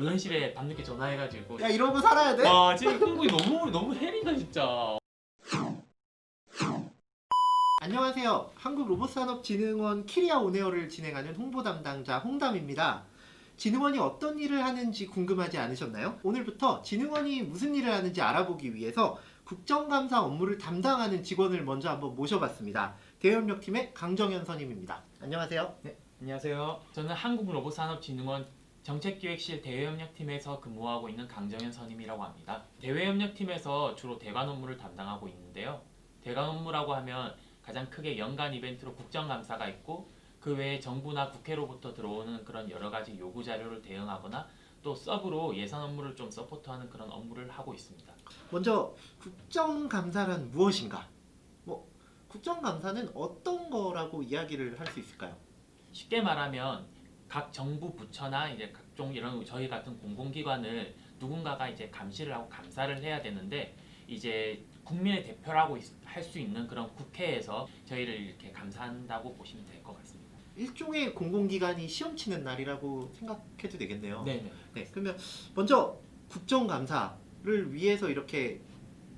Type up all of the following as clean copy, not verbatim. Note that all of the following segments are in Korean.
의원실에 밤늦게 전화해가지고 야 이러고 살아야 돼? 와 지금 흥국이 너무 헬이다 진짜. 안녕하세요. 한국로봇산업진흥원 키리아 온에어를 진행하는 홍보 담당자 홍담입니다. 진흥원이 어떤 일을 하는지 궁금하지 않으셨나요? 오늘부터 진흥원이 무슨 일을 하는지 알아보기 위해서 국정감사 업무를 담당하는 직원을 먼저 한번 모셔봤습니다. 대외협력팀의 강정현 선임입니다. 안녕하세요. 네, 안녕하세요. 저는 한국로봇산업진흥원 정책기획실 대외협력팀에서 근무하고 있는 강정현 선임이라고 합니다. 대외협력팀에서 주로 대관 업무를 담당하고 있는데요. 대관 업무라고 하면 가장 크게 연간 이벤트로 국정감사가 있고 그 외에 정부나 국회로부터 들어오는 그런 여러 가지 요구 자료를 대응하거나 또 서브로 예산 업무를 좀 서포트하는 그런 업무를 하고 있습니다. 먼저 국정감사란 무엇인가? 국정감사는 어떤 거라고 이야기를 할 수 있을까요? 쉽게 말하면 각 정부 부처나 이제 각종 이런 저희 같은 공공기관을 누군가가 이제 감시를 하고 감사를 해야 되는데 이제 국민의 대표라고 할 수 있는 그런 국회에서 저희를 이렇게 감사한다고 보시면 될 것 같습니다. 일종의 공공기관이 시험 치는 날이라고 생각해도 되겠네요. 네네. 네, 그러면 먼저 국정감사를 위해서 이렇게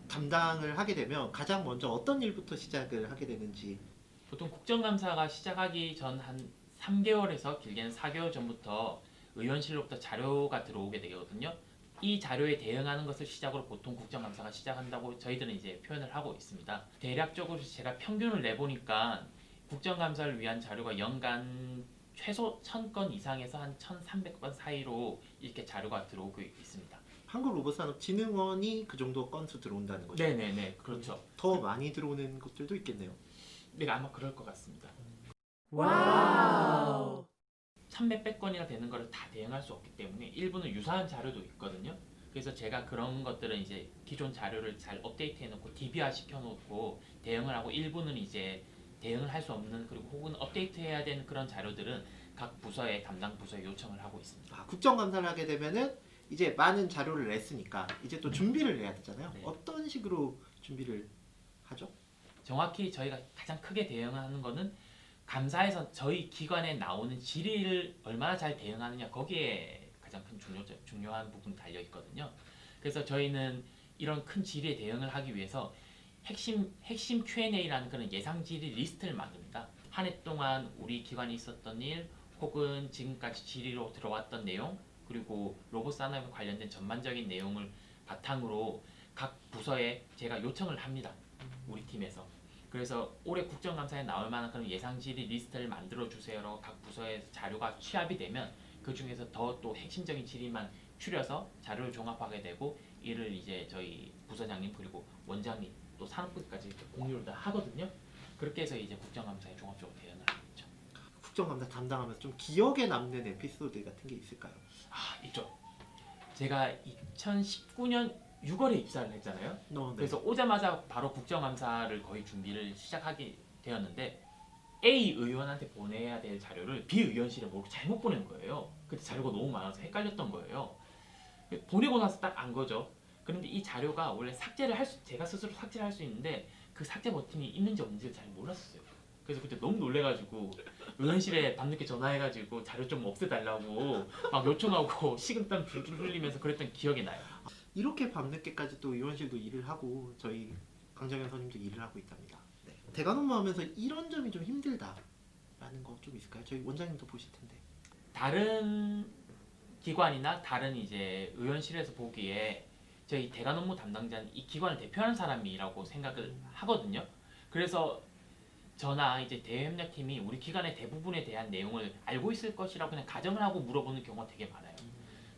담당을 하게 되면 가장 먼저 어떤 일부터 시작을 하게 되는지. 보통 국정감사가 시작하기 전 한 3개월에서 길게는 4개월 전부터 의원실로부터 자료가 들어오게 되거든요. 이 자료에 대응하는 것을 시작으로 보통 국정감사가 시작한다고 저희들은 이제 표현을 하고 있습니다. 대략적으로 제가 평균을 내보니까 국정감사를 위한 자료가 연간 최소 1000건 이상에서 한 1300건 사이로 이렇게 자료가 들어오고 있습니다. 한국로봇산업진흥원이 그 정도 건수 들어온다는 거죠? 네네네, 그렇죠. 더 많이 들어오는 것들도 있겠네요. 네, 아마 그럴 것 같습니다. 와우. 1000몇백 건이나 되는 거를 다 대응할 수 없기 때문에 일부는 유사한 자료도 있거든요. 그래서 제가 그런 것들은 이제 기존 자료를 잘 업데이트해 놓고 DB화 시켜 놓고 대응을 하고 일부는 이제 대응을 할 수 없는 그리고 혹은 업데이트 해야 되는 그런 자료들은 각 부서에 담당 부서에 요청을 하고 있습니다. 국정감사를 하게 되면은 이제 많은 자료를 냈으니까 이제 또 준비를 해야 되잖아요. 네. 어떤 식으로 준비를 하죠? 정확히 저희가 가장 크게 대응하는 거는 감사에서 저희 기관에 나오는 질의를 얼마나 잘 대응하느냐 거기에 가장 큰 중요한 부분이 달려 있거든요. 그래서 저희는 이런 큰 질의에 대응을 하기 위해서 핵심 Q&A라는 그런 예상 질의 리스트를 만듭니다. 한 해 동안 우리 기관이 있었던 일 혹은 지금까지 질의로 들어왔던 내용 그리고 로봇 산업에 관련된 전반적인 내용을 바탕으로 각 부서에 제가 요청을 합니다. 우리 팀에서. 그래서 올해 국정감사에 나올 만한 그런 예상 질의 리스트를 만들어 주세요라고 각 부서에서 자료가 취합이 되면 그 중에서 더 또 핵심적인 질의만 추려서 자료를 종합하게 되고 이를 이제 저희 부서장님 그리고 원장님 또 산업부까지 이렇게 공유를 다 하거든요. 그렇게 해서 이제 국정감사에 종합적으로 대응을 하고 있죠. 국정감사 담당하면서 좀 기억에 남는 에피소드 같은 게 있을까요? 있죠. 제가 2019년 6월에 입사를 했잖아요. 네. 그래서 오자마자 바로 국정감사를 거의 준비를 시작하게 되었는데 A 의원한테 보내야 될 자료를 B 의원실에 모르고 잘못 보낸 거예요. 그때 자료가 너무 많아서 헷갈렸던 거예요. 보내고 나서 딱 안 거죠. 그런데 이 자료가 원래 제가 스스로 삭제를 할 수 있는데 그 삭제 버튼이 있는지 없는지를 잘 몰랐어요. 그래서 그때 너무 놀래가지고 의원실에 밤늦게 전화해가지고 자료 좀 없애달라고 막 요청하고 식은땀 줄줄 흘리면서 그랬던 기억이 나요. 이렇게 밤늦게까지 또 의원실도 일을 하고 저희 강정현 선임도 일을 하고 있답니다. 네. 대관 업무하면서 이런 점이 좀 힘들다라는 거 좀 있을까요? 저희 원장님도 보실 텐데. 다른 기관이나 다른 이제 의원실에서 보기에 저희 대관 업무 담당자는 이 기관을 대표하는 사람이라고 생각을 하거든요. 그래서 저나 이제 대외협력팀이 우리 기관의 대부분에 대한 내용을 알고 있을 것이라고 그냥 가정을 하고 물어보는 경우가 되게 많아요.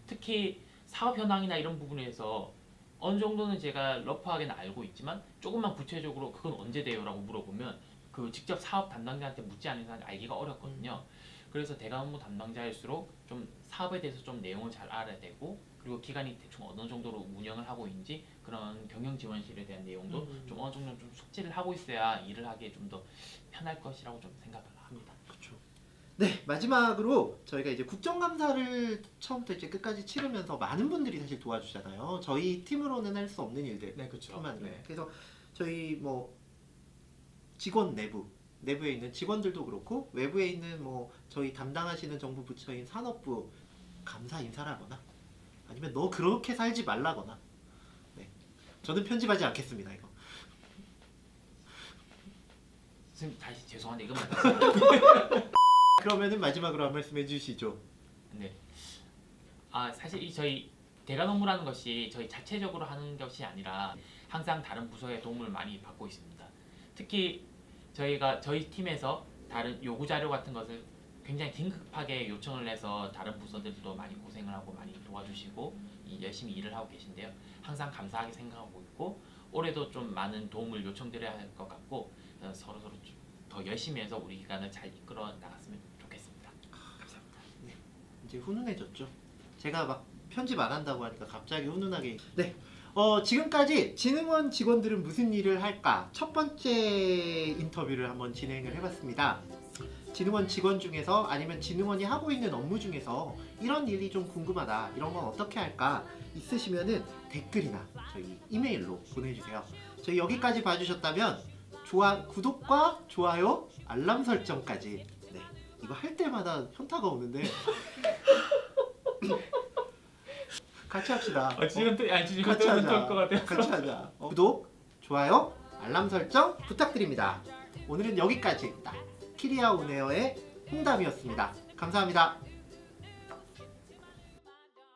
특히 사업 현황이나 이런 부분에서 어느 정도는 제가 러프하게는 알고 있지만 조금만 구체적으로 그건 언제 돼요라고 물어보면 그 직접 사업 담당자한테 묻지 않은 이상 알기가 어렵거든요. 그래서 대관 업무 담당자일수록 좀 사업에 대해서 좀 내용을 잘 알아야 되고 그리고 기관이 대충 어느 정도로 운영을 하고 있는지 그런 경영 지원실에 대한 내용도 좀 어느 정도 좀 숙지를 하고 있어야 일을 하기에 좀 더 편할 것이라고 좀 생각을 합니다. 그렇죠. 네, 마지막으로 저희가 이제 국정감사를 처음부터 이제 끝까지 치르면서 많은 분들이 사실 도와주잖아요. 저희 팀으로는 할 수 없는 일들. 네, 그렇죠. 뿐만요. 그래서 저희 뭐 직원 내부에 있는 직원들도 그렇고 외부에 있는 뭐 저희 담당하시는 정부 부처인 산업부 감사 인사를 하거나 아니면 너 그렇게 살지 말라거나. 네. 저는 편집하지 않겠습니다. 이거. 선생님 다시 죄송한데 이것만 그러면은 마지막으로 한 말씀 해주시죠. 네. 사실 이 저희 대가농부라는 것이 저희 자체적으로 하는 것이 아니라 항상 다른 부서의 도움을 많이 받고 있습니다. 특히 저희 팀에서 다른 요구 자료 같은 것을 굉장히 긴급하게 요청을 해서 다른 부서들도 많이 고생을 하고 많이 도와주시고 열심히 일을 하고 계신데요. 항상 감사하게 생각하고 있고 올해도 좀 많은 도움을 요청드려야 할 것 같고 서로 좀 더 열심히 해서 우리 기관을 잘 이끌어 나갔으면 좋겠습니다. 감사합니다. 이제 훈훈해졌죠. 제가 막 편집 안 한다고 하니까 갑자기 훈훈하게. 네. 지금까지 진흥원 직원들은 무슨 일을 할까? 첫 번째 인터뷰를 한번 진행을 해봤습니다. 진흥원 직원 중에서 아니면 진흥원이 하고 있는 업무 중에서 이런 일이 좀 궁금하다, 이런 건 어떻게 할까 있으시면은 댓글이나 저희 이메일로 보내주세요. 저희 여기까지 봐주셨다면 구독과 좋아요, 알람 설정까지. 네, 이거 할 때마다 현타가 오는데 같이 합시다. 지금 또 같이 하자. 것 같아요. 같이 하자. 구독, 좋아요, 알람 설정 부탁드립니다. 오늘은 여기까지. 키리아 온에어의 홍담이었습니다. 감사합니다.